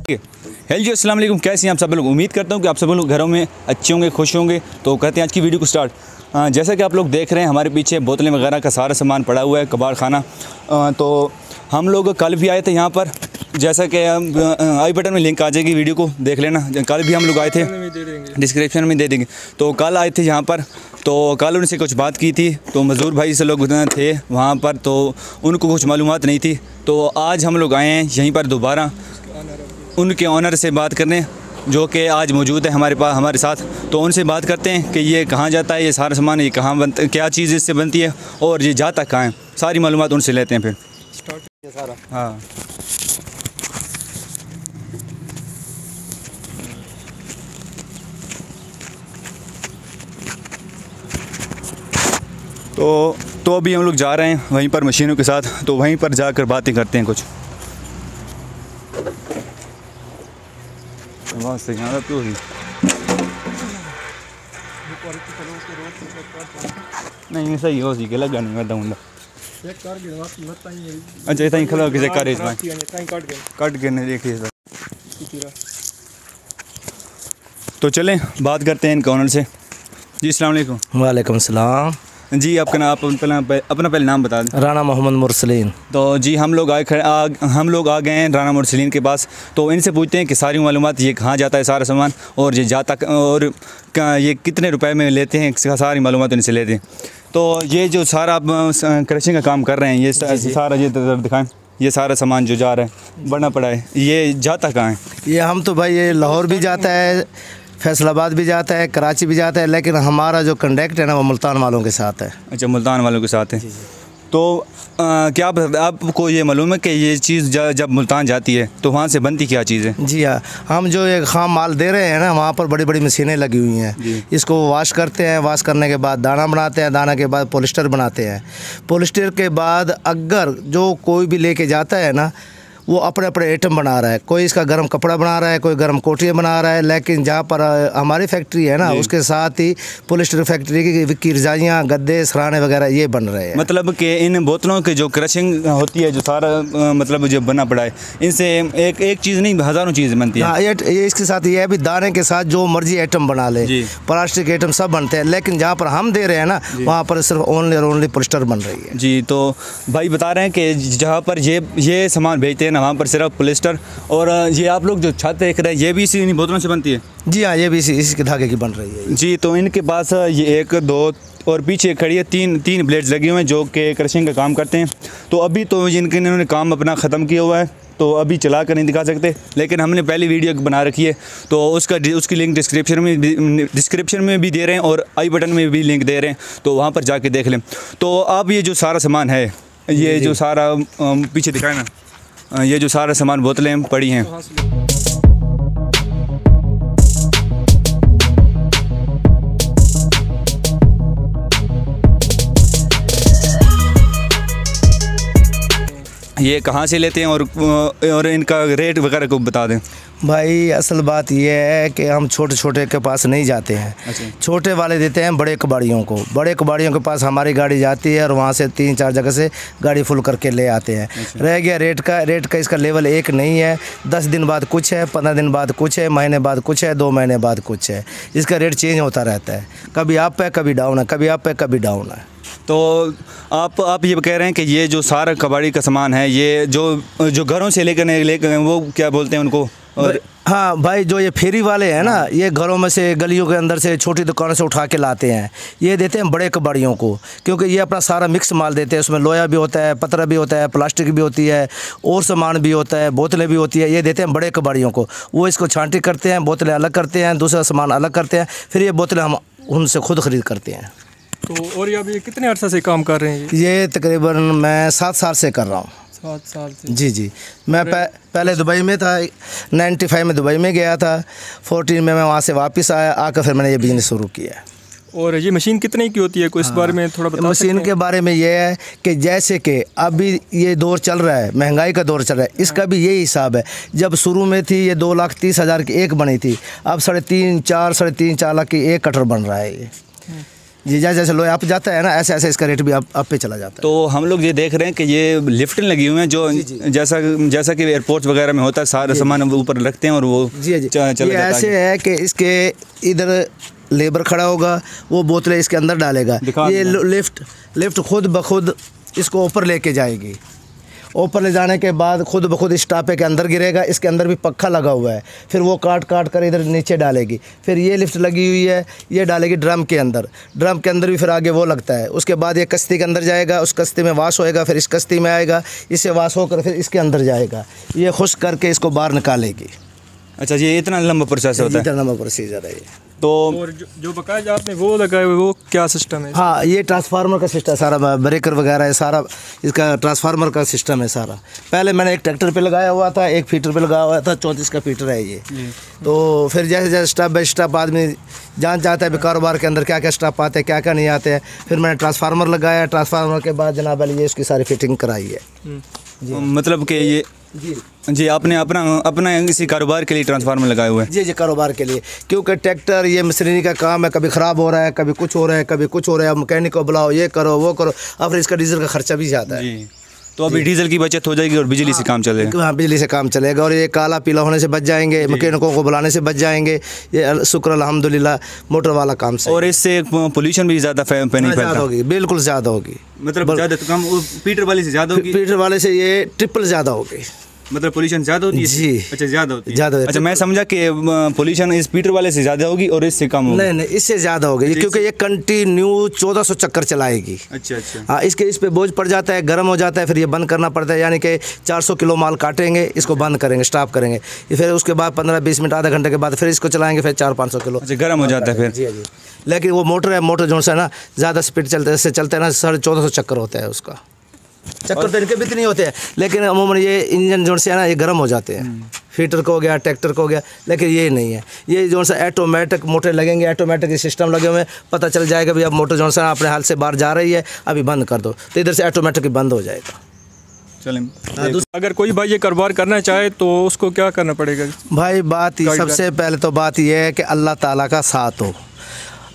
Hello जी, अस्सलाम वालेकुम। कैसे हैं आप सब लोग? उम्मीद करता हूँ कि आप सब लोग घरों में अच्छे होंगे, खुश होंगे। तो कहते हैं आज की वीडियो को स्टार्ट। जैसा कि आप लोग देख रहे हैं, हमारे पीछे बोतलें वगैरह का सारा सामान पड़ा हुआ है, कबाड़ खाना। तो हम लोग कल भी आए थे यहाँ पर, जैसा कि आई बटन में लिंक आ जाएगी, वीडियो को देख लेना। कल भी हम लोग आए थे, डिस्क्रिप्शन में दे देंगे। तो कल आए थे यहाँ पर, तो कल उनसे कुछ बात की थी। तो मज़दूर भाई से लोग थे वहाँ पर, तो उनको कुछ मालूमात नहीं थी। तो आज हम लोग आए हैं यहीं पर दोबारा उनके ऑनर से बात करने, जो कि आज मौजूद है हमारे साथ। तो उनसे बात करते हैं कि ये कहाँ जाता है, ये सारा सामान ये कहाँ बनता, क्या चीज़ इससे बनती है और ये जाता कहाँ है, सारी मालूमात उनसे लेते हैं। फिर सारा हाँ, तो अभी हम लोग जा रहे हैं वहीं पर मशीनों के साथ, तो वहीं पर जाकर बातें करते हैं कुछ। आवाज़ से ज़्यादा क्यों हुई? नहीं सही हो सी के लगा नहीं मैं दूँगा। अच्छा इतना ही खड़ा किसे करे इसमें कट के नहीं देखिए। तो चलें बात करते हैं इन ऑनर से। जी अस्सलाम वालेकुम। वालेकुम सलाम जी, आपका नाम, अपना पहले नाम बता दें। राना मोहम्मद मुरसलीन। तो जी हम लोग आ गए हैं राना मुरसलीन के पास। तो इनसे पूछते हैं कि सारी मालूमात, ये कहाँ जाता है सारा सामान और ये जाता और ये कितने रुपए में लेते हैं, सारी मालूमात इनसे लेते हैं। तो ये जो सारा आप क्रशिंग का काम कर रहे हैं, ये सारा ये दिखाएं, ये सारा सामान जो जा रहा है बना पड़ा है, ये जाता कहाँ है? ये हम तो भाई ये लाहौर भी जाता है, फैसलाबाद भी जाता है, कराची भी जाता है, लेकिन हमारा जो कंडक्ट है ना वो मुल्तान वालों के साथ है। अच्छा, मुल्तान वालों के साथ है। तो क्या आपको ये मालूम है कि ये चीज़ जब मुल्तान जाती है तो वहाँ से बनती क्या चीज़ है? जी हाँ, हम जो ये खाम माल दे रहे हैं ना, वहाँ पर बड़ी बड़ी मशीनें लगी हुई हैं। इसको वॉश करते हैं, वॉश करने के बाद दाना बनाते हैं, दाना के बाद पॉलिस्टर बनाते हैं। पॉलिस्टर के बाद अगर जो कोई भी लेके जाता है ना, वो अपने अपने आइटम बना रहा है। कोई इसका गर्म कपड़ा बना रहा है, कोई गर्म कोटियाँ बना रहा है। लेकिन जहाँ पर हमारी फैक्ट्री है ना, उसके साथ ही पॉलिस्टर फैक्ट्री की रजाइयाँ, गद्दे, सराहने वगैरह ये बन रहे हैं। मतलब कि इन बोतलों की जो क्रशिंग होती है, जो सारा मतलब जो बना पड़ा है, इनसे एक चीज़ नहीं हज़ारों चीज़ें बनती हैं। हाँ, ये इसके साथ ये है भी दाने के साथ जो मर्जी आइटम बना ले, प्लास्टिक आइटम सब बनते हैं। लेकिन जहाँ पर हम दे रहे हैं ना, वहाँ पर सिर्फ ओनली और ओनली पॉलिस्टर बन रही है। जी, तो भाई बता रहे हैं कि जहाँ पर ये सामान भेजते हैं ना, वहाँ पर सिर्फ पॉलिस्टर। और ये आप लोग जो छत देख रहे हैं, ये भी इसी बोतलों से बनती है? जी हाँ, ये भी इसी के धागे की बन रही है। जी, तो इनके पास ये 1 2 और पीछे खड़ी है तीन ब्लेड्स लगे हुए हैं जो कि क्रशिंग का काम करते हैं। तो अभी तो इन्होंने काम अपना ख़त्म किया हुआ है, तो अभी चला कर नहीं दिखा सकते, लेकिन हमने पहली वीडियो बना रखी है, तो उसकी लिंक डिस्क्रिप्शन में भी दे रहे हैं और आई बटन में भी लिंक दे रहे हैं, तो वहाँ पर जाके देख लें। तो अब ये जो सारा सामान है, ये जो सारा पीछे दिखाए ना, ये जो सारा सामान बोतलें पड़ी हैं, ये कहाँ से लेते हैं और इनका रेट वगैरह को बता दें। भाई असल बात यह है कि हम छोटे छोटे के पास नहीं जाते हैं। अच्छा। छोटे वाले देते हैं बड़े कबाड़ियों को। बड़े कबाड़ियों के पास हमारी गाड़ी जाती है और वहाँ से 3-4 जगह से गाड़ी फुल करके ले आते हैं। अच्छा। रह गया रेट का इसका लेवल एक नहीं है। 10 दिन बाद कुछ है, 15 दिन बाद कुछ है, महीने बाद कुछ है, 2 महीने बाद कुछ है। इसका रेट चेंज होता रहता है, कभी अप है कभी डाउन है, कभी अप है कभी डाउन है। तो आप ये कह रहे हैं कि ये जो सारा कबाड़ी का सामान है, ये जो घरों से लेकर वो क्या बोलते हैं उनको? और हाँ भाई, जो ये फेरी वाले हैं ना, ये घरों में से, गलियों के अंदर से, छोटी दुकानों से उठा के लाते हैं। ये देते हैं बड़े कबाड़ियों को, क्योंकि ये अपना सारा मिक्स माल देते हैं। उसमें लोहा भी होता है, पत्थर भी होता है, प्लास्टिक भी होती है और सामान भी होता है, बोतलें भी होती है। ये देते हैं बड़े कबाड़ियों को, वो इसको छांटी करते हैं, बोतलें अलग करते हैं, दूसरा सामान अलग करते हैं, फिर ये बोतलें हम उनसे खुद ख़रीद करते हैं। तो और ये कितने अर्सा से काम कर रहे हैं? ये तकरीबन मैं 7 साल से कर रहा हूँ। 7 साल से? जी। मैं पहले दुबई में था, 95 में दुबई में गया था, 14 में मैं वहाँ से वापस आकर फिर मैंने ये बिज़नेस शुरू किया। और ये मशीन कितने की होती है, कोई इस बारे में थोड़ा बता सकते हैं? मशीन के बारे में ये है कि जैसे कि अभी ये दौर चल रहा है, महंगाई का दौर चल रहा है, इसका भी यही हिसाब है। जब शुरू में थी ये 2,30,000 की एक बनी थी, अब 3.5-4 लाख की एक कटर बन रहा है। जी, जैसे जैसे लोहे अप जाता है ना, ऐसे ऐसे इसका रेट भी अप पे चला जाता है। तो हम लोग ये देख रहे हैं कि ये लिफ्ट लगी हुई हैं जो जैसा जैसा कि एयरपोर्ट्स वगैरह में होता है, सारा सामान ऊपर रखते हैं और वो जी जी, चला ये जाता ऐसे है कि इसके इधर लेबर खड़ा होगा, वो बोतलें इसके अंदर डालेगा, ये लिफ्ट खुद ब खुद इसको ऊपर लेके जाएगी। ऊपर ले जाने के बाद खुद ब खुद इस टापे के अंदर गिरेगा, इसके अंदर भी पक्का लगा हुआ है, फिर वो काट काट कर इधर नीचे डालेगी। फिर ये लिफ्ट लगी हुई है, ये डालेगी ड्रम के अंदर भी फिर आगे वो लगता है। उसके बाद ये कश्ती के अंदर जाएगा, उस कश्ती में वाश होएगा, फिर इस कश्ती में आएगा, इससे वाश होकर फिर इसके अंदर जाएगा, ये खुश्क करके इसको बाहर निकालेगी। अच्छा, ये इतना लंबा प्रोसेस होता है? इतना लंबा प्रोसीजर है ये। तो और जो बकाया आपने वो लगाए हुए वो क्या सिस्टम है? हाँ, ये ट्रांसफार्मर का सिस्टम सारा, ब्रेकर वगैरह है सारा, इसका ट्रांसफार्मर का सिस्टम है सारा। पहले मैंने एक ट्रैक्टर पे लगाया हुआ था, एक फीटर पे लगाया हुआ था, 34 का फीटर है ये। तो फिर जैसे जैसे स्टेप बाई स्टेप आदमी जान चाहता है कारोबार के अंदर क्या क्या स्टेप आते हैं, क्या क्या नहीं आते हैं। फिर मैंने ट्रांसफार्मर लगाया, ट्रांसफार्मर के बाद जनाब अली ये उसकी सारी फिटिंग कराई है। मतलब कि ये जी आपने अपना इसी कारोबार के लिए ट्रांसफार्मर लगाए हुए हैं? जी कारोबार के लिए, क्योंकि ट्रैक्टर ये मशीनरी का काम है, कभी ख़राब हो रहा है, कभी कुछ हो रहा है, कभी कुछ हो रहा है, मैकेनिक को बुलाओ, ये करो वो करो, अब फिर इसका डीजल का खर्चा भी ज़्यादा है। जी, तो अभी डीजल की बचत हो जाएगी और बिजली से काम चलेगा। हाँ, बिजली से काम चलेगा और ये काला पीला होने से बच जाएंगे, मैकेनिकों को बुलाने से बच जाएंगे। ये शुक्र अल्हम्दुलिल्लाह मोटर वाला काम से। और इससे पोल्यूशन भी ज़्यादा नहीं फैलता होगी, बिल्कुल ज़्यादा होगी, मतलब ज़्यादा तो कम, पीटर वाले से ज़्यादा होगी? पीटर वाले से ये ट्रिपल ज़्यादा होगी, मतलब पोल्यूशन ज़्यादा होती है? जी। अच्छा, ज़्यादा होती है। ज़्यादा। अच्छा, मैं समझा कि पोल्यूशन इस पीटर वाले से ज़्यादा होगी और इससे कम होगी। नहीं, इससे ज़्यादा होगी, क्योंकि ये कंटिन्यू 1400 चक्कर चलाएगी। अच्छा। हाँ, इस पे बोझ पड़ जाता है, गर्म हो जाता है, फिर ये बंद करना पड़ता है। यानी कि 400 किलो माल काटेंगे, इसको बंद करेंगे, स्टॉप करेंगे, फिर उसके बाद 15-20 मिनट आधा घंटे के बाद फिर इसको चलाएंगे, फिर 400-500 किलो। अच्छा, गर्म हो जाता है फिर? जी। लेकिन वो मोटर जो है ना, ज़्यादा स्पीड चलते हैं ना, 1450 चक्कर होता है उसका। चक्कर तो इनके भी इतने होते हैं, लेकिन अमूमन ये इंजन जो से है ना, ये गर्म हो जाते हैं। फीटर को हो गया, ट्रैक्टर को हो गया, लेकिन ये नहीं है। ये जो सा ऑटोमेटिक मोटर लगेंगे, ऑटोमेटिक सिस्टम लगे हुए हैं, पता चल जाएगा भी अब मोटर जो सा अपने हाल से बाहर जा रही है, अभी बंद कर दो, तो इधर से ऑटोमेटिक बंद हो जाएगा। चलें, अगर कोई भाई ये कारोबार करना चाहे तो उसको क्या करना पड़ेगा? भाई सबसे पहले तो बात यह है कि अल्लाह ताला का साथ हो,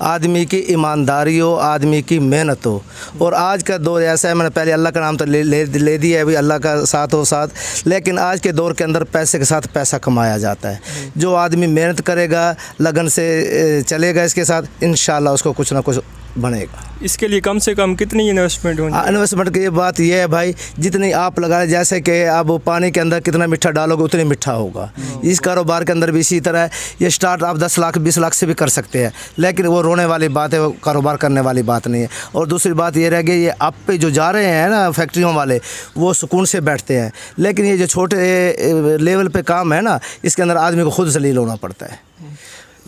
आदमी की ईमानदारी हो, आदमी की मेहनत हो। और आज का दौर ऐसा है, मैंने पहले अल्लाह का नाम तो ले दिया है, भाई अल्लाह का साथ हो साथ, लेकिन आज के दौर के अंदर पैसे के साथ पैसा कमाया जाता है। जो आदमी मेहनत करेगा, लगन से चलेगा इसके साथ, इंशाल्लाह उसको कुछ ना कुछ बनेगा। इसके लिए कम से कम कितनी इन्वेस्टमेंट होनी? इन्वेस्टमेंट की बात यह है भाई, जितनी आप लगा, जैसे कि आप पानी के अंदर कितना मीठा डालोगे उतनी मीठा होगा। इस कारोबार के अंदर भी इसी तरह है। ये स्टार्ट आप 10 लाख 20 लाख से भी कर सकते हैं, लेकिन वो रोने वाली बात है, वो कारोबार करने वाली बात नहीं है। और दूसरी बात ये रह गई, ये आप पे जो जा रहे हैं ना फैक्ट्रियों वाले, वो सुकून से बैठते हैं, लेकिन ये जो छोटे लेवल पे काम है ना, इसके अंदर आदमी को खुद जलील होना पड़ता है।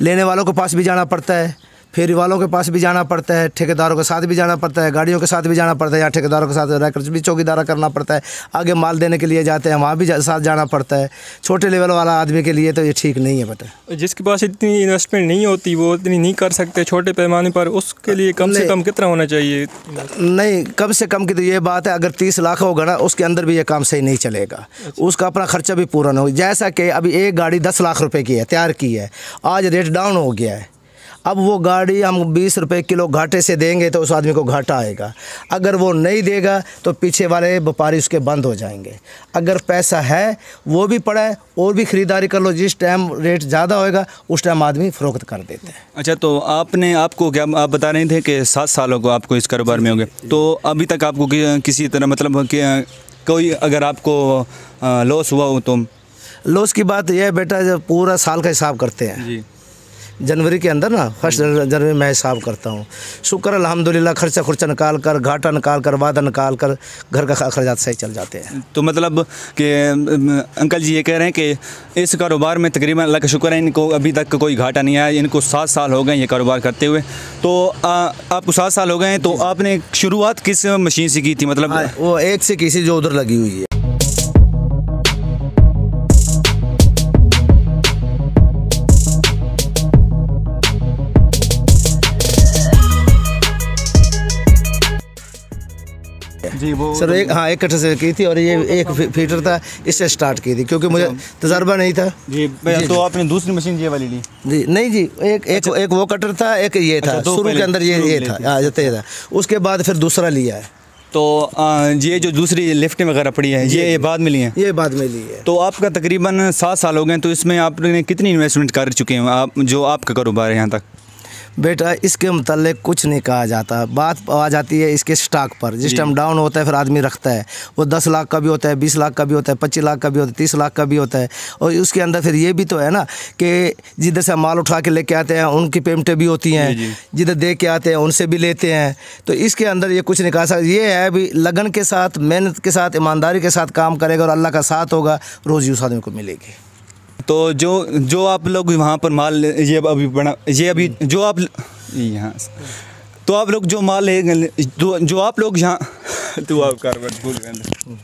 लेने वालों के पास भी जाना पड़ता है, फेरी वालों के पास भी जाना पड़ता है, ठेकेदारों के साथ भी जाना पड़ता है, गाड़ियों के साथ भी जाना पड़ता है, या ठेकेदारों के साथ रहकर भी चौकीदारा करना पड़ता है। आगे माल देने के लिए जाते हैं, वहाँ भी साथ जाना पड़ता है। छोटे लेवल वाला आदमी के लिए तो ये ठीक नहीं है बेटा। जिसके पास इतनी इन्वेस्टमेंट नहीं होती, वो इतनी नहीं कर सकते छोटे पैमाने पर, उसके लिए कम से कम कितना होना चाहिए? नहीं, कम से कम की तो ये बात है, अगर 30 लाख होगा ना, उसके अंदर भी ये काम सही नहीं चलेगा। उसका अपना खर्चा भी पूरा नहीं होगा। जैसा कि अभी एक गाड़ी 10 लाख रुपए की है, तैयार की है, आज रेट डाउन हो गया है। अब वो गाड़ी हम 20 रुपए किलो घाटे से देंगे तो उस आदमी को घाटा आएगा। अगर वो नहीं देगा तो पीछे वाले व्यापारी उसके बंद हो जाएंगे। अगर पैसा है, वो भी पड़ा है, और भी ख़रीदारी कर लो, जिस टाइम रेट ज़्यादा होएगा उस टाइम आदमी फ़रोख्त कर देते हैं। अच्छा, तो आपको क्या आप बता रहे थे कि 7 सालों को आपको इस कारोबार में हो गए, तो अभी तक आपको किसी तरह मतलब कि कोई अगर आपको लॉस हुआ हो तो? लॉस की बात यह है बेटा, जब पूरा साल का हिसाब करते हैं जी, जनवरी के अंदर ना, 1 जनवरी मैं हिसाब करता हूँ। शुक्र अल्हम्दुलिल्लाह, खर्चा निकाल कर, घाटा निकाल कर, वादा निकाल कर, घर का अखराजात सही चल जाते हैं। तो मतलब कि अंकल जी ये कह रहे हैं कि इस कारोबार में तकरीबन अल्लाह का शुक्र है, इनको अभी तक कोई घाटा नहीं आया। इनको 7 साल हो गए ये कारोबार करते हुए। तो आपको 7 साल हो गए हैं, तो आपने शुरुआत किस मशीन से की थी? मतलब वो एक से किसी जो उधर लगी हुई है। जी वो सर एक हाँ 1 कट्ठे से की थी और ये 1 फीटर था, इससे स्टार्ट की थी क्योंकि मुझे तजर्बा नहीं था जी। तो आपने दूसरी मशीन ये वाली ली? जी नहीं जी, एक वो कटर था, एक ये था, शुरू के अंदर ये था, हाँ था, उसके बाद फिर दूसरा लिया है। तो ये जो दूसरी लिफ्टें वगैरह पड़ी है ये बाद में ली हैं? ये बाद में ली है। तो आपका तकरीबन 7 साल हो गए, तो इसमें आपने कितनी इन्वेस्टमेंट कर चुके हैं आप, जो आपका कारोबार है यहाँ तक? बेटा इसके मुताल्लिक कुछ नहीं कहा जाता, बात आ जाती है इसके स्टॉक पर। जिस टाइम डाउन होता है फिर आदमी रखता है, वो 10 लाख का भी होता है, 20 लाख का भी होता है, 25 लाख का भी होता है, 30 लाख का भी होता है। और उसके अंदर फिर ये भी तो है ना कि जिधर से माल उठा के लेके आते हैं उनकी पेमेंटें भी होती हैं, जिधर दे के आते हैं उनसे भी लेते हैं। तो इसके अंदर ये कुछ नहीं कहा सकता। ये है भी लगन के साथ, मेहनत के साथ, ईमानदारी के साथ काम करेगा और अल्लाह का साथ होगा, रोज़ी उस आदमी को मिलेगी। तो जो आप लोग वहाँ पर माल ये अभी जो आप यहाँ, तो आप लोग जो माल जो आप लोग यहाँ तो आप कारगर भूल गए,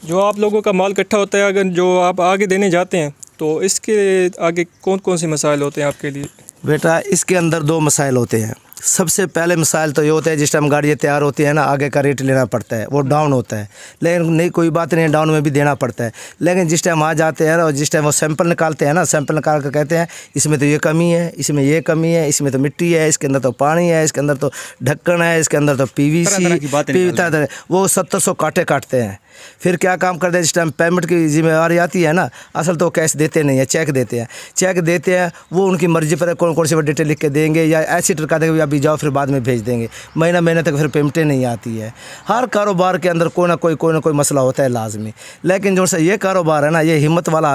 जो आप लोगों का माल इकट्ठा होता है, अगर जो आप आगे देने जाते हैं तो इसके आगे कौन कौन से मसाइल होते हैं आपके लिए? बेटा इसके अंदर 2 मसाइल होते हैं। सबसे पहले मसाइल तो ये होता है जिस टाइम गाड़ी तैयार होती है ना, आगे का रेट लेना पड़ता है, वो डाउन होता है। लेकिन नहीं कोई बात नहीं, डाउन में भी देना पड़ता है। लेकिन जिस टाइम आ जाते हैं और जिस टाइम वो सैंपल निकालते हैं ना, सैंपल निकाल कर कहते हैं इसमें तो ये कमी है, इसमें ये कमी है, इसमें तो मिट्टी है, इसके अंदर तो पानी है, इसके अंदर तो ढक्कन है, इसके अंदर तो PVC, वो 700 कांटे काटते हैं। फिर क्या काम करते हैं, जिस टाइम पेमेंट की जिम्मेवारी आती है ना, असल तो कैश देते नहीं है, चेक देते हैं। चेक देते हैं वो उनकी मर्ज़ी पर कौन कौन सी डिटेल लिख के देंगे, या ऐसी टरका देंगे अभी जाओ फिर बाद में भेज देंगे। महीने तक फिर पेमेंटें नहीं आती है। हर कारोबार के अंदर कोई ना कोई मसला होता है लाजमी। लेकिन जो सा ये कारोबार है ना, ये हिम्मत वाला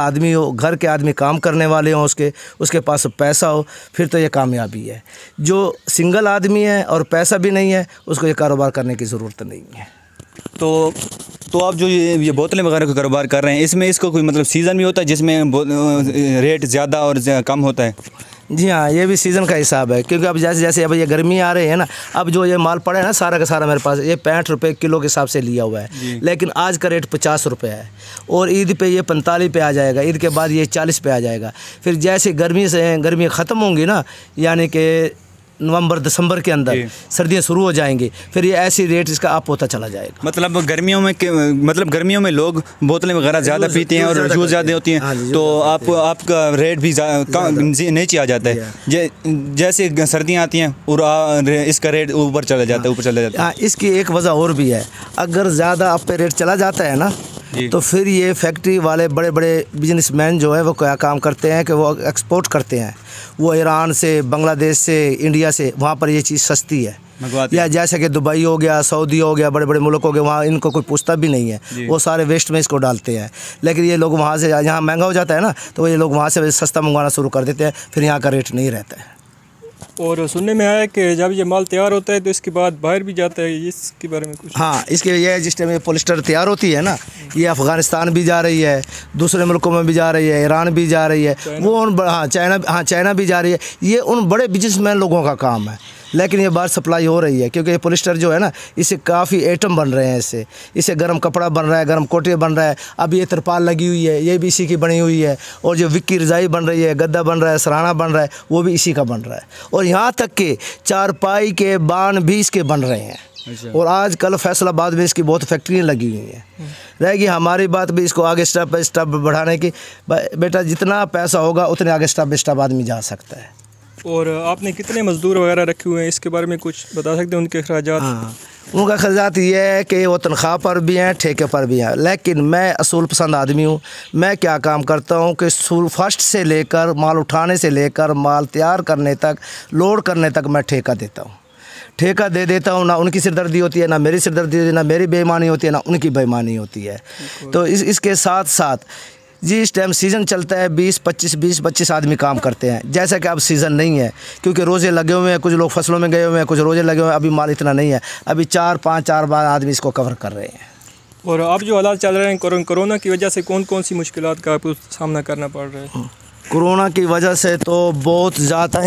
आदमी हो, घर के आदमी काम करने वाले हों, उसके पास पैसा हो, फिर तो ये कामयाबी है। जो सिंगल आदमी है और पैसा भी नहीं है, उसको ये कारोबार करने की ज़रूरत नहीं है। तो आप जो ये बोतलें वगैरह का कारोबार कर रहे हैं, इसमें इसको कोई मतलब सीज़न भी होता है जिसमें रेट ज़्यादा और कम होता है? जी हाँ, ये भी सीज़न का हिसाब है, क्योंकि अब जैसे अब ये गर्मी आ रही है ना, अब जो ये माल पड़ा है ना सारा का सारा मेरे पास, ये 65 रुपये किलो के हिसाब से लिया हुआ है। लेकिन आज का रेट 50 रुपये है और ईद पे ये 45 पे आ जाएगा, ईद के बाद ये 40 पे आ जाएगा। फिर जैसे गर्मी ख़त्म होंगी ना, यानी कि नवंबर दिसंबर के अंदर सर्दियाँ शुरू हो जाएंगी, फिर ये ऐसी रेट इसका अप होता चला जाएगा। मतलब गर्मियों में लोग बोतलें वगैरह ज़्यादा पीते हैं और यूज़ ज़्यादा होती हैं। हाँ, तो आपका रेट भी नीचे आ जाता है। जैसे सर्दियाँ आती हैं और इसका रेट ऊपर चला जाता है। इसकी एक वजह और भी है, अगर ज़्यादा आप पे रेट चला जाता है ना, तो फिर ये फैक्ट्री वाले बड़े बड़े बिजनेसमैन जो है वो क्या काम करते हैं कि वो एक्सपोर्ट करते हैं। वो ईरान से, बांग्लादेश से, इंडिया से, वहाँ पर ये चीज़ सस्ती है। या जैसे कि दुबई हो गया, सऊदी हो गया, बड़े बड़े मुल्क हो गए, वहाँ इनको कोई पूछता भी नहीं है, वो सारे वेस्ट में इसको डालते हैं। लेकिन ये लोग वहाँ से, यहाँ महंगा हो जाता है ना, तो ये लोग वहाँ से सस्ता मंगवाना शुरू कर देते हैं, फिर यहाँ का रेट नहीं रहता है। और सुनने में आया कि जब ये माल तैयार होता है तो इसके बाद बाहर भी जाता है, इसके बारे में कुछ? हाँ, इसके ये जिस टाइम ये पॉलिस्टर तैयार होती है ना, ये अफ़गानिस्तान भी जा रही है, दूसरे मुल्कों में भी जा रही है, ईरान भी जा रही है, वो उन चाइना भी जा रही है। ये उन बड़े बिजनेसमैन लोगों का काम है। लेकिन ये बाहर सप्लाई हो रही है, क्योंकि ये पॉलिस्टर जो है ना, इससे काफ़ी आइटम बन रहे हैं। इससे गर्म कपड़ा बन रहा है, गर्म कोटे बन रहा है। अब ये तिरपाल लगी हुई है, ये भी इसी की बनी हुई है। और जो विक्की रज़ाई बन रही है, गद्दा बन रहा है, सराहना बन रहा है, वो भी इसी का बन रहा है। और यहाँ तक कि चारपाई के बान भी इसके बन रहे हैं। और आजकल फैसलाबाद में इसकी बहुत फैक्ट्रियाँ लगी हुई हैं। रहेगी हमारी बात भी इसको आगे स्टेप बाई स्टेप बढ़ाने की। बेटा जितना पैसा होगा उतने आगे स्टेप बाई स्टेप आदमी जा सकता है। और आपने कितने मज़दूर वगैरह रखे हुए हैं, इसके बारे में कुछ बता सकते हैं, उनके अखराजात? हाँ, उनका अखराजात ये है कि वो तनख्वाह पर भी हैं, ठेके पर भी हैं। लेकिन मैं असूल पसंद आदमी हूँ। मैं क्या काम करता हूँ कि फर्स्ट से लेकर माल उठाने से लेकर माल तैयार करने तक, लोड करने तक मैं ठेका देता हूँ। ठेका दे देता हूँ, ना उनकी सिरदर्दी होती है, ना मेरी सिरदर्दी होती है, ना मेरी बेईमानी होती है, ना उनकी बेईमानी होती है। तो इसके साथ साथ जिस टाइम सीज़न चलता है 20-25 आदमी काम करते हैं। जैसा कि अब सीज़न नहीं है, क्योंकि रोज़े लगे हुए हैं, कुछ लोग फसलों में गए हुए हैं, कुछ रोज़े लगे हुए हैं, अभी माल इतना नहीं है। अभी 4 बार आदमी इसको कवर कर रहे हैं। और अब जो हालात चल रहे हैं कोरोना की वजह से, कौन कौन सी मुश्किलात का आपको सामना करना पड़ रहा है? कोरोना की वजह से तो बहुत ज़्यादा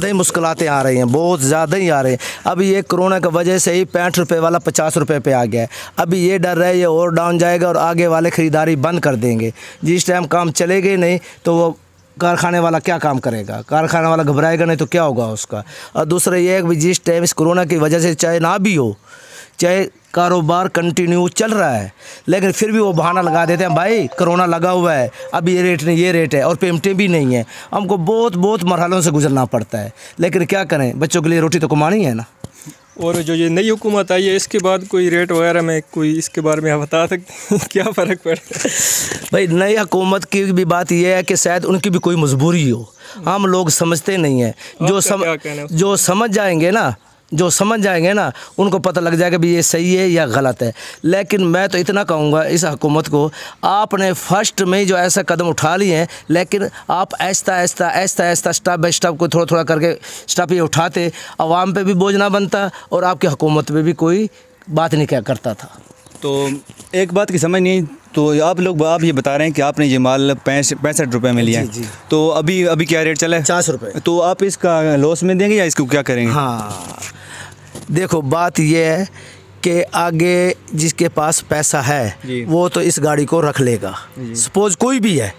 ही मुश्किलातें आ रही हैं, बहुत ज़्यादा ही आ रही हैं। अभी ये कोरोना की वजह से ही 65 रुपये वाला 50 रुपये पे आ गया है। अभी ये डर है ये और डाउन जाएगा और आगे वाले ख़रीदारी बंद कर देंगे। जिस टाइम काम चलेगा नहीं तो वो कारखाने वाला क्या काम करेगा, कारखाने वाला घबराएगा नहीं तो क्या होगा उसका। और दूसरा ये है कि जिस टाइम इस कोरोना की वजह से चाहे ना भी हो, चाहे कारोबार कंटिन्यू चल रहा है, लेकिन फिर भी वो बहाना लगा देते हैं, भाई कोरोना लगा हुआ है, अब ये रेट नहीं, ये रेट है, और पेमेंटें भी नहीं है। हमको बहुत बहुत मरहलों से गुजरना पड़ता है, लेकिन क्या करें, बच्चों के लिए रोटी तो कमानी है ना। और जो ये नई हुकूमत आई है इसके बाद कोई रेट वगैरह में कोई इसके बारे में आप बता सकते हैं क्या फ़र्क पड़ेगा? भाई नई हुकूमत की भी बात यह है कि शायद उनकी भी कोई मजबूरी हो, हम लोग समझते नहीं हैं। जो समझ जाएंगे ना उनको पता लग जाएगा भी ये सही है या गलत है। लेकिन मैं तो इतना कहूँगा इस हुकूमत को, आपने फर्स्ट में जो ऐसा कदम उठा लिए हैं, लेकिन आप ऐसा स्टेप बाय स्टेप को थोड़ा थोड़ा करके स्टेप ये उठाते, आवाम पे भी बोझ ना बनता और आपकी हुकूमत पे भी कोई बात नहीं क्या करता था। तो एक बात की समझ नहीं, तो आप ये बता रहे हैं कि आपने ये माल 65 रुपये में लिया है, तो अभी क्या रेट चला है? 50 रुपये। तो आप इसका लॉस में देंगे या इसको क्या करेंगे? हाँ देखो, बात ये है कि आगे जिसके पास पैसा है वो तो इस गाड़ी को रख लेगा। सपोज कोई भी है,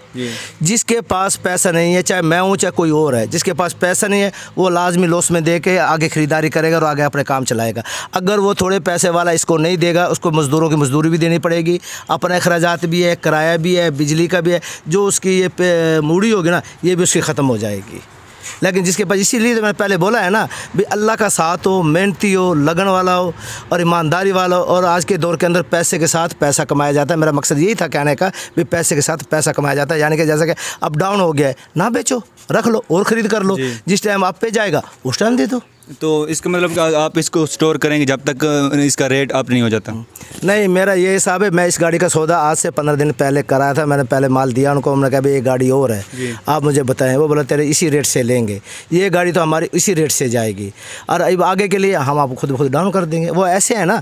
जिसके पास पैसा नहीं है, चाहे मैं हूँ चाहे कोई और है, जिसके पास पैसा नहीं है वो लाजमी लॉस में दे के आगे ख़रीदारी करेगा और आगे अपने काम चलाएगा। अगर वो थोड़े पैसे वाला इसको नहीं देगा, उसको मज़दूरों की मजदूरी भी देनी पड़ेगी, अपने अखराजात भी है, किराया भी है, बिजली का भी है, जो उसकी ये मूड़ी होगी ना ये भी उसकी ख़त्म हो जाएगी। लेकिन जिसके पास, इसीलिए तो मैंने पहले बोला है ना भी अल्लाह का साथ हो, मेहनती हो, लगन वाला हो और ईमानदारी वाला हो। और आज के दौर के अंदर पैसे के साथ पैसा कमाया जाता है। मेरा मकसद यही था कहने का भी पैसे के साथ पैसा कमाया जाता है, यानी कि जैसा कि अप डाउन हो गया है, ना बेचो, रख लो और ख़रीद कर लो, जिस टाइम आप पे जाएगा उस टाइम दे दो। तो इसका मतलब आप इसको स्टोर करेंगे जब तक इसका रेट अप नहीं हो जाता? नहीं, मेरा ये हिसाब है, मैं इस गाड़ी का सौदा आज से 15 दिन पहले कराया था। मैंने पहले माल दिया उनको, उन्होंने कहा भाई ये गाड़ी और है, आप मुझे बताएं। वो बोला तेरे इसी रेट से लेंगे, ये गाड़ी तो हमारी इसी रेट से जाएगी और अब आगे के लिए हम आपको खुद डाउन कर देंगे। वो ऐसे है ना,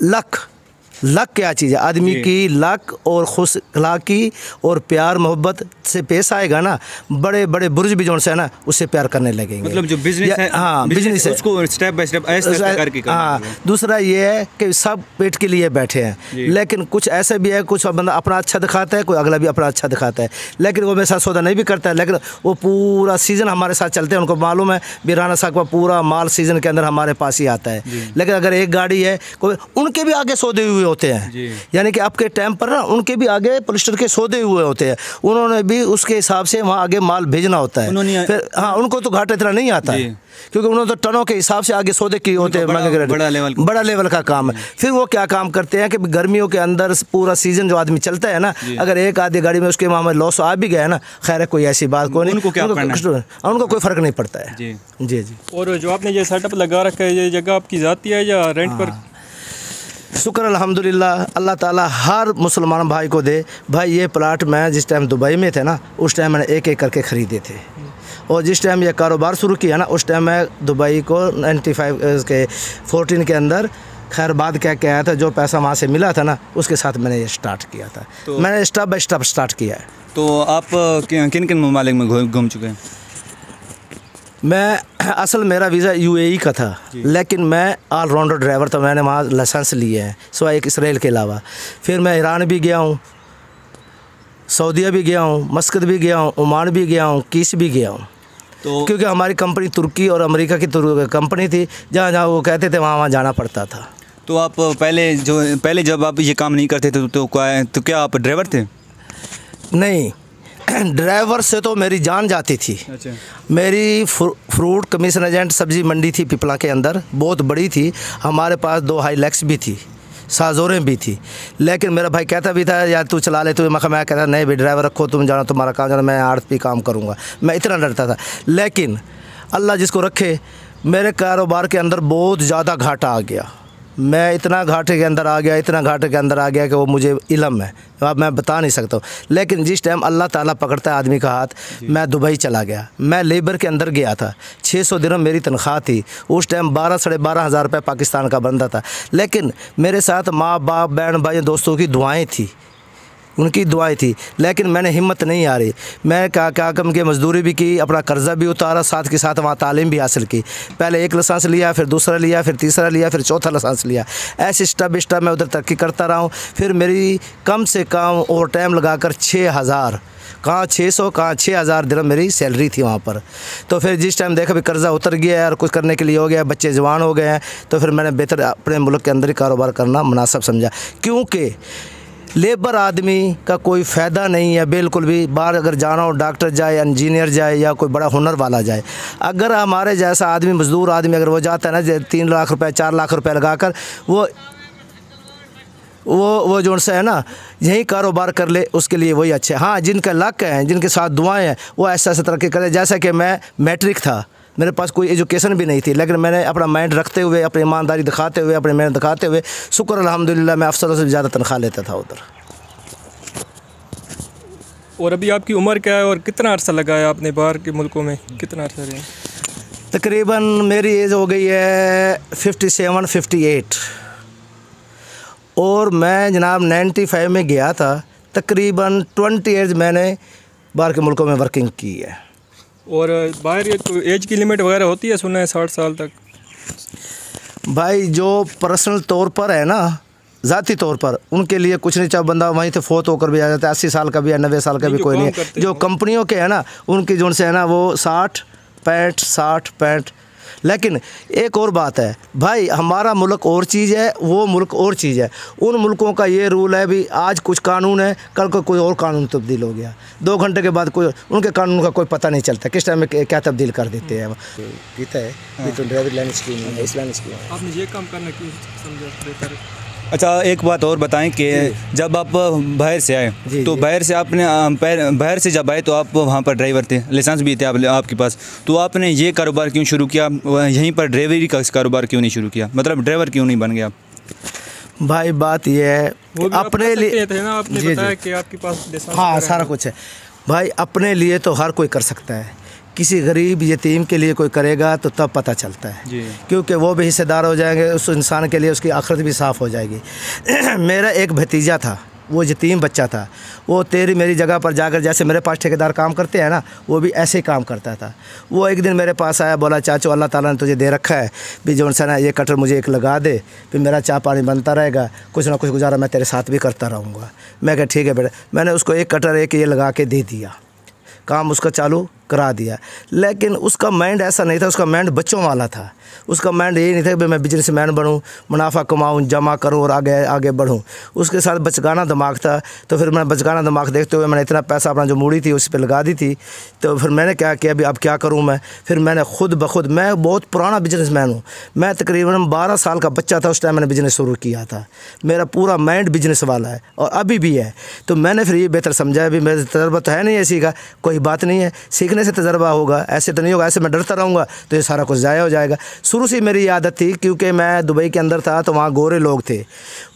लक क्या चीज़ है, आदमी की लक और खुश अखलाकी और प्यार मोहब्बत से पेश आएगा ना, बड़े बड़े बुर्ज भी जोन से है ना उससे प्यार करने लगेंगे। मतलब जो बिजनेस है, हाँ बिजनेस है, उसको स्टेप बाय स्टेप ऐसे करके करना। हाँ, दूसरा ये है कि सब पेट के लिए बैठे हैं, लेकिन कुछ ऐसे भी है, कुछ बंदा अपना अच्छा दिखाता है, कोई अगला भी अपना अच्छा दिखाता है, लेकिन वो मेरे साथ सौदा नहीं भी करता है, लेकिन वो पूरा सीज़न हमारे साथ चलते हैं। उनको मालूम है भी राना साहब का पूरा माल सीज़न के अंदर हमारे पास ही आता है। लेकिन अगर एक गाड़ी है, कोई उनके भी आगे सौदे हुए होते हैं, यानी कि आपके टाइम पर ना उनके भी आगे पॉलिस्टर के सौदे हुए होते हैं, उन्होंने भी उसके हिसाब से वहाँ आगे माल भेजना होता है। फिर हाँ, उनको तो घाटा इतना नहीं आता है क्योंकि उन्होंने तो टनों के हिसाब से आगे सौदे किए होते हैं। बड़ा लेवल का काम है। फिर वो क्या काम करते हैं कि गर्मियों के अंदर पूरा सीजन जो आदमी चलता है ना, अगर एक आधी गाड़ी में उसके वहाँ में लॉस आ भी गया है ना, खैर है, कोई ऐसी बात को नहीं, उनको कोई फ़र्क नहीं पड़ता है। जी। और जो आपने ये सेटअप लगा रखा है, ये जगह आपकी ज़ाती है या रेंट पर? शुक्र अल्हम्दुलिल्लाह, अल्लाह ताला हर मुसलमान भाई को दे। भाई ये प्लाट मैं जिस टाइम दुबई में थे ना, उस टाइम मैंने एक एक करके ख़रीदे थे, और जिस टाइम ये कारोबार शुरू किया ना उस टाइम मैं दुबई को 14 के अंदर खैर बाद क्या आया था, जो पैसा वहाँ से मिला था ना उसके साथ मैंने ये स्टार्ट किया था। तो मैंने स्टेप बाय स्टेप स्टार्ट किया है। तो आप किन किन ममालिक में घूम चुके हैं? मैं असल मेरा वीज़ा UAE का था, लेकिन मैं ऑलराउंडर ड्राइवर था। मैंने वहाँ लाइसेंस लिए हैं सिवाय एक इसराइल के अलावा। फिर मैं ईरान भी गया हूँ, सऊदीया भी गया हूँ, मस्कत भी गया हूँ, ओमान भी गया हूँ, कीस भी गया हूँ। तो क्योंकि हमारी कंपनी तुर्की और अमेरिका की कंपनी थी, जहाँ वो कहते थे वहाँ जाना पड़ता था। तो आप पहले जब आप ये काम नहीं करते थे तो क्या आप ड्राइवर थे? नहीं, ड्राइवर से तो मेरी जान जाती थी। अच्छा। मेरी फ्रूट कमीशन एजेंट सब्ज़ी मंडी थी पिपला के अंदर, बहुत बड़ी थी। हमारे पास 2 हाईलैक्स भी थी, साजोरें भी थी। लेकिन मेरा भाई कहता भी था यार तू चला ले, तो मैं कहता नहीं भाई ड्राइवर रखो, तुम जाना, तुम्हारा काम जाना, मैं आड़त भी काम करूँगा। मैं इतना डरता था। लेकिन अल्लाह जिसको रखे, मेरे कारोबार के अंदर बहुत ज़्यादा घाटा आ गया। मैं इतना घाटे के अंदर आ गया कि वो मुझे इल्म है, अब मैं बता नहीं सकता हूँ। लेकिन जिस टाइम अल्लाह ताला पकड़ता है आदमी का हाथ, मैं दुबई चला गया। मैं लेबर के अंदर गया था, 600 दिरहम मेरी तनख्वाह थी। उस टाइम 12-12.5 हज़ार रुपये पाकिस्तान का बनता था। लेकिन मेरे साथ माँ बाप, बहन भाई, दोस्तों की दुआएं थी। उनकी दुआएं थी, लेकिन मैंने हिम्मत नहीं आ रही। मैं क्या क्या कम के मज़दूरी भी की, अपना कर्ज़ा भी उतारा, साथ के साथ वहाँ तालीम भी हासिल की। पहले एक लाइसेंस लिया, फिर दूसरा लिया, फिर तीसरा लिया, फिर चौथा लाइसेंस लिया। ऐसे स्टेप बाई स्टेप मैं उधर तरक्की करता रहा हूँ। फिर मेरी कम से कम ओवर टाइम लगाकर 6000, कहाँ 600, कहाँ 6000 दिरहम मेरी सैलरी थी वहाँ पर। तो फिर जिस टाइम देखा भी कर्ज़ा उतर गया है और कुछ करने के लिए हो गया, बच्चे जवान हो गए हैं, तो फिर मैंने बेहतर अपने मुल्क के अंदर ही कारोबार करना मुनासिब समझा। क्योंकि लेबर आदमी का कोई फ़ायदा नहीं है बिल्कुल भी। बाहर अगर जाना हो, डॉक्टर जाए, इंजीनियर जाए, या कोई बड़ा हुनर वाला जाए। अगर हमारे जैसा आदमी, मज़दूर आदमी अगर वो जाता है ना 3 लाख रुपए 4 लाख रुपए लगाकर, वो जो है ना यही कारोबार कर ले, उसके लिए वही अच्छे। हाँ, जिनका लक है, जिनके साथ दुआएं हैं, वो ऐसा तरक्की करे। जैसा कि मैं मैट्रिक था, मेरे पास कोई एजुकेशन भी नहीं थी, लेकिन मैंने अपना माइंड रखते हुए, अपनी ईमानदारी दिखाते हुए, अपनी मेहनत दिखाते हुए, शुक्र अल्हम्दुलिल्लाह मैं अफसरों से ज़्यादा तनख्वाह लेता था उधर। और अभी आपकी उम्र क्या है और कितना अर्सा लगाया आपने बाहर के मुल्कों में, कितना अर्सा रहे? तकरीबन मेरी एज हो गई है 57-58, और मैं जनाब 95 में गया था। तकरीबन 20 ईयर्स मैंने बाहर के मुल्कों में वर्किंग की है। और बाहर ये कोई एज की लिमिट वगैरह होती है, सुना है 60 साल तक? भाई जो पर्सनल तौर पर है ना, ज़ाती तौर पर, उनके लिए कुछ नहीं, चाहे बंदा वहीं से फोत होकर भी आ जाता है, 80 साल का भी है, 90 साल का भी कोई नहीं है। जो कंपनियों के है ना, उनकी जो से है ना वो 60-65। लेकिन एक और बात है भाई, हमारा मुल्क और चीज़ है, वो मुल्क और चीज़ है। उन मुल्कों का ये रूल है भी, आज कुछ कानून है, कल को कोई और कानून तब्दील हो गया, 2 घंटे के बाद कोई उनके कानून का कोई पता नहीं चलता किस टाइम में क्या तब्दील कर देते हैं। कहता है ये तो ड्राइविंग लाइन स्कीम है, इस लाइन स्कीम। आपने ये काम करना क्यों समझा बेहतर? अच्छा, एक बात और बताएं कि जब आप बाहर से आए, तो बाहर से आपने बाहर से जब आए तो आप वहाँ पर ड्राइवर थे, लाइसेंस भी थे आपके पास, तो आपने ये कारोबार क्यों शुरू किया? यहीं पर ड्राइवरी का कारोबार क्यों नहीं शुरू किया? मतलब ड्राइवर क्यों नहीं बन गया? भाई बात ये है, अपने लिए थे ना, आपने बताया कि आपके पास लाइसेंस। हाँ, सारा कुछ है भाई। अपने लिए तो हर कोई कर सकता है, किसी गरीब यतीम के लिए कोई करेगा तो तब पता चलता है जी। क्योंकि वो भी हिस्सेदार हो जाएंगे, उस इंसान के लिए उसकी आखिरत भी साफ़ हो जाएगी। मेरा एक भतीजा था, वो यतीम बच्चा था, वो तेरी मेरी जगह पर जाकर, जैसे मेरे पास ठेकेदार काम करते हैं ना, वो भी ऐसे ही काम करता था। वो एक दिन मेरे पास आया, बोला चाचू अल्लाह ताला ने तुझे दे रखा है भी जो ना ये कटर मुझे एक लगा दे, फिर मेरा चाय पानी बनता रहेगा, कुछ ना कुछ गुजारा मैं तेरे साथ भी करता रहूँगा। मैं कहा ठीक है बेटा। मैंने उसको एक कटर एक ये लगा के दे दिया, काम उसका चालू करा दिया। लेकिन उसका माइंड ऐसा नहीं था, उसका माइंड बच्चों वाला था। उसका माइंड यही नहीं था कि मैं बिजनेसमैन बनूं, मुनाफा कमाऊं, जमा करूं और आगे आगे बढ़ूं। उसके साथ बचकाना दिमाग था। तो फिर मैं बचकाना दिमाग देखते हुए मैंने इतना पैसा अपना जो मूड़ी थी उस पर लगा दी थी। तो फिर मैंने क्या किया, अभी अब क्या करूँ मैं? फिर मैंने खुद ब खुद, मैं बहुत पुराना बिजनेसमैन हूँ, मैं तकरीबन 12 साल का बच्चा था उस टाइम मैंने बिज़नेस शुरू किया था। मेरा पूरा माइंड बिजनेस वाला है और अभी भी है। तो मैंने फिर ये बेहतर समझा भी मेरा तजर्बा तो है नहीं ऐसी का, कोई बात नहीं है, सीखने से तजर्बा होगा, ऐसे तो नहीं होगा, ऐसे मैं डरता रहूँगा तो ये सारा कुछ ज़ाया हो जाएगा। शुरू से मेरी ये आदत थी, क्योंकि मैं दुबई के अंदर था तो वहाँ गोरे लोग थे,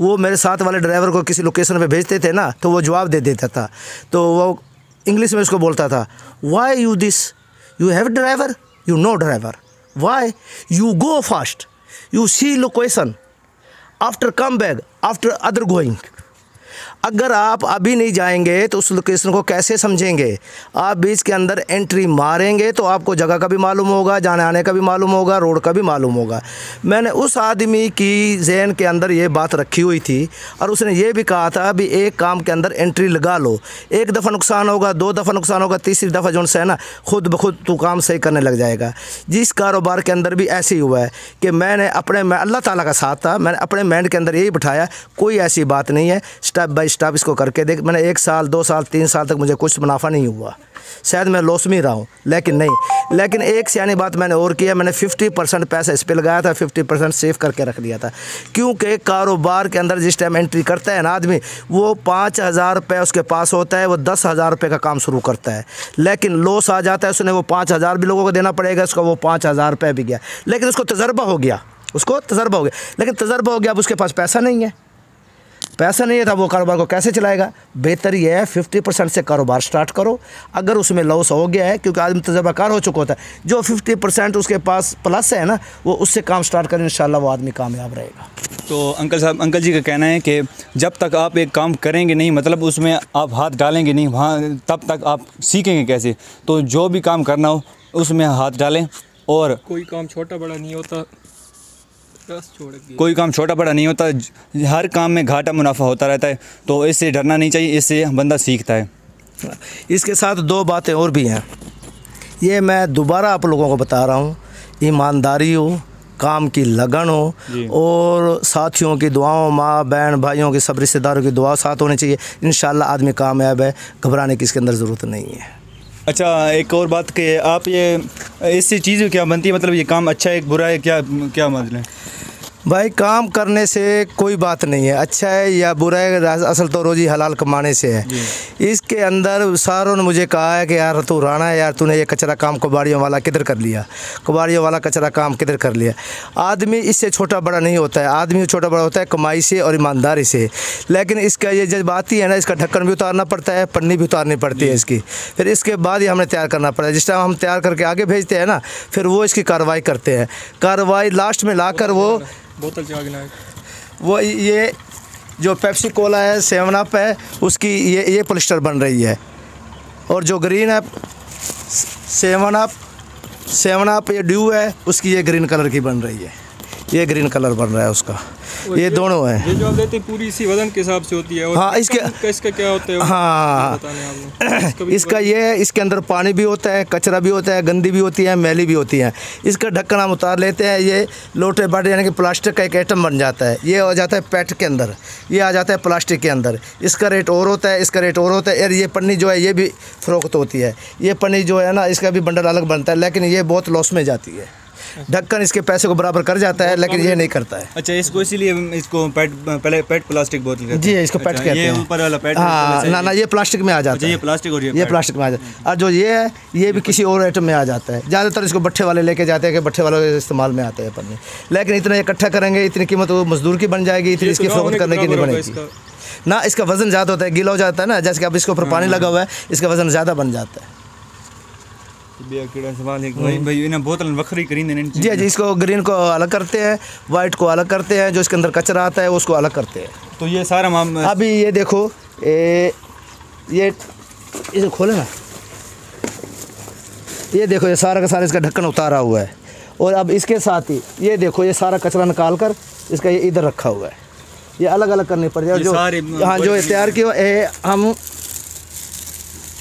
वो मेरे साथ वाले ड्राइवर को किसी लोकेशन पे भेजते थे ना, तो वो जवाब दे देता था। तो वो इंग्लिश में उसको बोलता था, why you this, you have driver, you no driver, why you go fast, you see location, after come back, after other going. अगर आप अभी नहीं जाएंगे तो उस लोकेशन को कैसे समझेंगे? आप बीच के अंदर एंट्री मारेंगे तो आपको जगह का भी मालूम होगा, जाने आने का भी मालूम होगा, रोड का भी मालूम होगा। मैंने उस आदमी की जहन के अंदर ये बात रखी हुई थी और उसने ये भी कहा था भी एक काम के अंदर एंट्री लगा लो, एक दफ़ा नुकसान होगा, 2 दफ़ा नुकसान होगा, तीसरी दफ़ा जो है ना खुद ब खुद तू काम सही करने लग जाएगा। जिस कारोबार के अंदर भी ऐसे ही हुआ है कि मैंने अल्लाह ताला का साथ था, मैंने अपने माइंड के अंदर यही बिठाया, कोई ऐसी बात नहीं है, स्टेप बाय स्टेप इसको करके देख। मैंने 1 साल 2 साल 3 साल तक मुझे कुछ मुनाफा नहीं हुआ, शायद मैं लॉस में रहा हूँ, लेकिन नहीं। लेकिन एक सियानी बात मैंने और किया, मैंने 50% पैसा इस पर लगाया था, 50% सेव करके रख दिया था। क्योंकि कारोबार के अंदर जिस टाइम एंट्री करता है ना आदमी, वो 5000 रुपये उसके पास होता है, वो 10,000 रुपये का काम शुरू करता है, लेकिन लॉस आ जाता है, उसने वो 5000 भी लोगों को देना पड़ेगा, उसका वो 5000 रुपये भी गया। लेकिन उसको तजर्बा हो गया, लेकिन तजर्बा हो गया, अब उसके पास पैसा नहीं है, पैसा नहीं है था, वो कारोबार को कैसे चलाएगा? बेहतर ये है 50% से कारोबार स्टार्ट करो। अगर उसमें लॉस हो गया है, क्योंकि आदमी तजर्बाकार हो चुका होता है, जो 50% उसके पास प्लस है ना, वो उससे काम स्टार्ट करें, इंशाल्लाह वो आदमी कामयाब रहेगा। तो अंकल जी का कहना है कि जब तक आप एक काम करेंगे नहीं, मतलब उसमें आप हाथ डालेंगे नहीं वहाँ, तब तक आप सीखेंगे कैसे। तो जो भी काम करना हो उसमें हाथ डालें, और कोई काम छोटा बड़ा नहीं होता, कोई काम छोटा बड़ा नहीं होता, हर काम में घाटा मुनाफा होता रहता है। तो इससे डरना नहीं चाहिए, इससे बंदा सीखता है। इसके साथ दो बातें और भी हैं, ये मैं दोबारा आप लोगों को बता रहा हूँ। ईमानदारी हो, काम की लगन हो, और साथियों की दुआओं, माँ बहन भाइयों की, सब रिश्तेदारों की दुआ साथ होनी चाहिए। इंशाल्लाह आदमी कामयाब है, घबराने की इसके अंदर ज़रूरत नहीं है। अच्छा, एक और बात कि आप ये इससे चीज़ क्या बनती है, मतलब ये काम अच्छा है बुरा है, क्या क्या मतलब है? भाई काम करने से कोई बात नहीं है, अच्छा है या बुरा है, असल तो रोज़ी हलाल कमाने से है। इसके अंदर सारों ने मुझे कहा है कि यार तू राणा है, यार तूने ये कचरा काम कबाड़ियों वाला किधर कर लिया, कबाड़ियों वाला कचरा काम किधर कर लिया। आदमी इससे छोटा बड़ा नहीं होता है, आदमी छोटा बड़ा होता है कमाई से और ईमानदारी से। लेकिन इसका ये जज्बाती है ना, इसका ढक्कन भी उतारना पड़ता है, पन्नी भी उतारनी पड़ती है इसकी, फिर इसके बाद ही हमें तैयार करना पड़ता है। जिस टाइम हम तैयार करके आगे भेजते हैं ना, फिर वो इसकी कार्रवाई करते हैं, कार्रवाई लास्ट में लाकर वो बोतल चागना, वो ये जो पेप्सी कोला है, 7 अप है, उसकी ये पॉलिस्टर बन रही है, और जो ग्रीन है 7 अप ये ड्यू है, उसकी ये ग्रीन कलर की बन रही है, ये ग्रीन कलर बन रहा है उसका, ये दोनों है। ये जो आप देते हैं पूरी इसी वजन के हिसाब से होती है। और हाँ, इसका क्या होता है? हाँ, इसका ये, इसके अंदर पानी भी होता है, कचरा भी होता है, गंदी भी होती है, मैली भी होती है। इसका ढक्कन हम उतार लेते हैं, ये लोटे बाटे यानी कि प्लास्टिक का एक आइटम बन जाता है, ये हो जाता है पेट के अंदर, ये आ जाता है प्लास्टिक के अंदर। इसका रेट और होता है, इसका रेट और होता है। और ये पन्नी जो है ये भी फ़रोख्त होती है, ये पन्नी जो है ना, इसका भी बंडल अलग बनता है, लेकिन ये बहुत लॉस में जाती है। ढक्कन इसके पैसे को बराबर कर जाता है, लेकिन ये नहीं करता है। अच्छा, इसको इसीलिए इसको पेट प्लास्टिक बोतल कहते हैं। जी, इसको पेट कहते हैं। ये ऊपर वाला पेट, हाँ, ना ये प्लास्टिक में आ जाता है। ये प्लास्टिक, और ये प्लास्टिक में आ जाता है। और जो ये है, ये भी किसी और आइटम में आ जाता है। ज़्यादातर इसको भट्ठे वाले लेके जाते हैं कि भट्ठे वालों के इस्तेमाल में आते हैं पन्नी, लेकिन इतना इकट्ठा करेंगे, इतनी कीमत वो मजदूर की बन जाएगी, इतनी इसकी फरोख्त करने की नहीं बनेगी ना। इसका वजन ज़्यादा होता है, गीला हो जाता है ना, जैसे कि अब इसके ऊपर पानी लगा हुआ है, इसका वजन ज़्यादा बन जाता है। बोतल वखरी करेंगे जी जी, इसको ग्रीन को अलग करते हैं, वाइट को अलग करते हैं, जो इसके अंदर कचरा आता है उसको अलग करते हैं। तो ये सारा अभी ये देखो, ये इसे खोले ना, ये देखो, ये सारा का सारा इसका ढक्कन उतारा हुआ है, और अब इसके साथ ही ये देखो, ये सारा कचरा निकाल कर इसका ये इधर रखा हुआ है, ये अलग अलग करनी पड़ जाए। जो हाँ, जो तैयार किया हम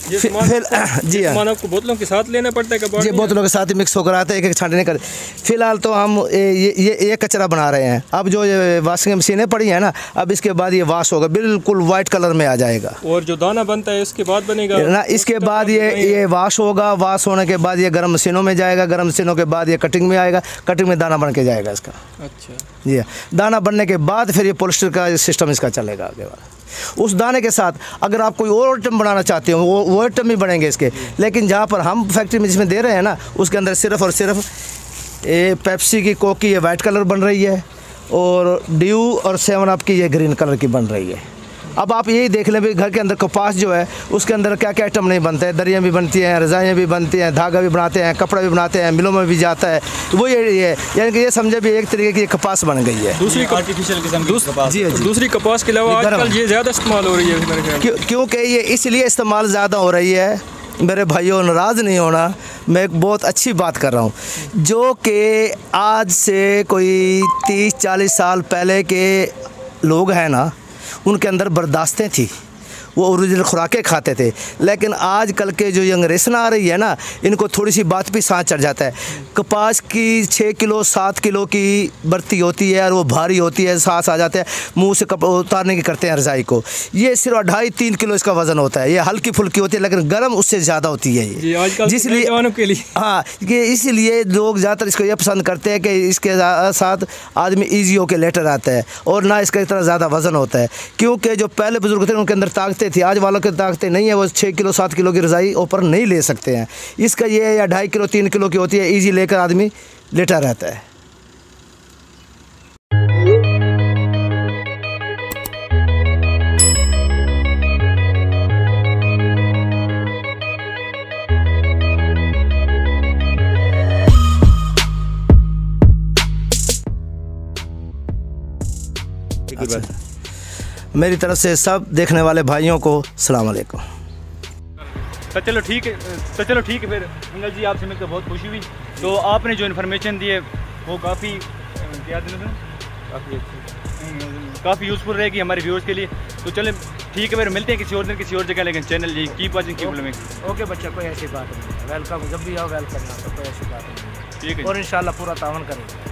फिर जी हाँ, आपको बोतलों के साथ लेना पड़ता है, जी बोतलों के साथ ही मिक्स होकर आता है, एक छांटने कर। फिलहाल तो हम ये कचरा बना रहे हैं। अब जो ये वाशिंग मशीनें पड़ी हैं ना, अब इसके बाद ये वाश होगा, बिल्कुल वाइट कलर में आ जाएगा। और जो दाना बनता है इसके बाद बनेगा ना, इसके बाद ये वाश होगा, वाश होने के बाद ये गर्म मशीनों में जाएगा, गर्म मशीनों के बाद ये कटिंग में आएगा, कटिंग में दाना बन के जाएगा इसका। अच्छा जी हाँ, दाना बनने के बाद फिर ये पॉलिस्टर का सिस्टम इसका चलेगा आगे वाला। उस दाने के साथ अगर आप कोई और आइटम बनाना चाहते हो, वो आइटम भी बनेंगे इसके, लेकिन जहाँ पर हम फैक्ट्री में जिसमें दे रहे हैं ना, उसके अंदर सिर्फ़ और सिर्फ ये पेप्सी की कोक की ये वाइट कलर बन रही है, और ड्यू और 7 अप की ये ग्रीन कलर की बन रही है। अब आप यही देख लें भी, घर के अंदर कपास जो है उसके अंदर क्या क्या आइटम नहीं बनते हैं, दरियाँ भी बनती हैं, रज़ाइयाँ भी बनती हैं, धागा भी बनाते हैं, कपड़ा भी बनाते हैं, मिलों में भी जाता है। तो वो ये यानी कि ये समझे भी एक तरीके की कपास बन गई है, दूसरी आर्टिफिशियल किस्म की कपास। जी जी, दूसरी कपास के अलावा आजकल ये ज़्यादा इस्तेमाल हो रही है मेरे ख्याल में। क्योंकि ये इसलिए इस्तेमाल ज़्यादा हो रही है, मेरे भाइयों नाराज़ नहीं होना, मैं एक बहुत अच्छी बात कर रहा हूँ, जो कि आज से कोई 30-40 साल पहले के लोग हैं ना, उनके अंदर बर्दाश्तें थी, वो ओरिजिनल खुराकें खाते थे। लेकिन आज कल के जो जनरेशन आ रही है ना, इनको थोड़ी सी बात भी सांस चढ़ जाता है। कपास की 6 किलो 7 किलो की बर्ती होती है, और वो भारी होती है, सांस आ जाते हैं, मुंह से उतारने की करते हैं रज़ाई को। ये सिर्फ 2.5-3 किलो इसका वज़न होता है, ये हल्की फुल्की होती है, लेकिन गर्म उससे ज़्यादा होती है ये, जिसलिए जवानों के लिए, हाँ, कि इसीलिए लोग ज़्यादातर इसको ये पसंद करते हैं कि इसके साथ आदमी ईजी होकर लेटर आता है, और ना इसका इतना ज़्यादा वज़न होता है। क्योंकि जो पहले बुजुर्ग थे उनके अंदर ताकतें थी, आज वालों की ताकतें नहीं है, वो 6 किलो 7 किलो की रज़ाई ऊपर नहीं ले सकते हैं। इसका ये या 2.5 किलो 3 किलो की होती है, ईजी लेकर आदमी लेटा रहता है। कोई बात। मेरी तरफ से सब देखने वाले भाइयों को सलाम अलैकुम। तो चलो ठीक है फिर मंगल जी, आपसे मिलकर बहुत खुशी हुई। तो आपने जो इन्फॉर्मेशन दी है वो काफ़ी काफ़ी यूज़फुल रहेगी हमारे व्यूअर्स के लिए। तो चले ठीक है फिर, मिलते हैं किसी और दिन किसी और जगह, लेकिन चैनल जी keep watching keep blogging. Okay बच्चा, कोई ऐसी बात नहीं है, वेलकम, जब भी आओ वेलकम, कोई ऐसी बात नहीं है। ठीक है और इंशाल्लाह पूरा तावन करेंगे।